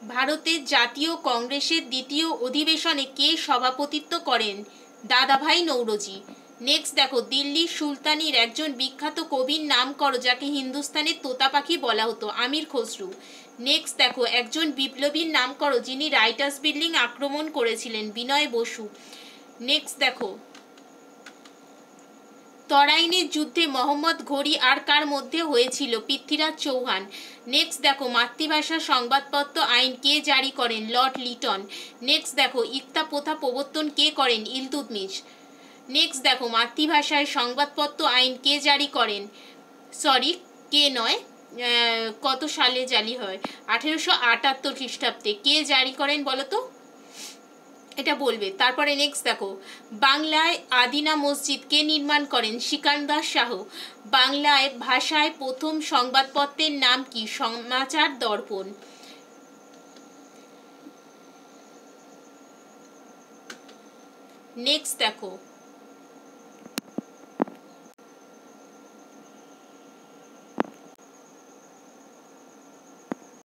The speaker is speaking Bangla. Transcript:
ভারতের জাতীয় কংগ্রেসের দ্বিতীয় অধিবেশনে কে সভাপতিত্ব করেন? দাদাভাই নৌরোজি। নেক্সট দেখো, দিল্লির সুলতানির একজন বিখ্যাত কবির নাম করো যাকে হিন্দুস্তানের তোতা পাখি বলা হতো। আমির খসরু। নেক্সট দেখো, একজন বিপ্লবীর নাম করো যিনি রাইটার্স বিল্ডিং আক্রমণ করেছিলেন। বিনয় বসু। নেক্সট দেখো, তরাইনের যুদ্ধে মোহাম্মদ ঘোরি আর কার মধ্যে হয়েছিল? পৃথ্বীরাজ চৌহান। নেক্সট দেখো, মাতৃভাষা সংবাদপত্র আইন কে জারি করেন? লর্ড লিটন। নেক্সট দেখো, ইকতা প্রথা প্রবর্তন কে করেন? ইলতুৎমিশ। নেক্সট দেখো, মাতৃভাষায় সংবাদপত্র আইন কে জারি করেন? কে নয়, কত সালে জারি হয়? 1878 খ্রিস্টাব্দে। কে জারি করেন বলো তো, এটা বলবে। তারপরে নেক্সট দেখো, বাংলায় আদিনা মসজিদ কে নির্মাণ করেন? সিকান্দার শাহ। বাংলায় ভাষায় প্রথম সংবাদপত্রের নাম কি? সমাচার দর্পণ। নেক্সট দেখো,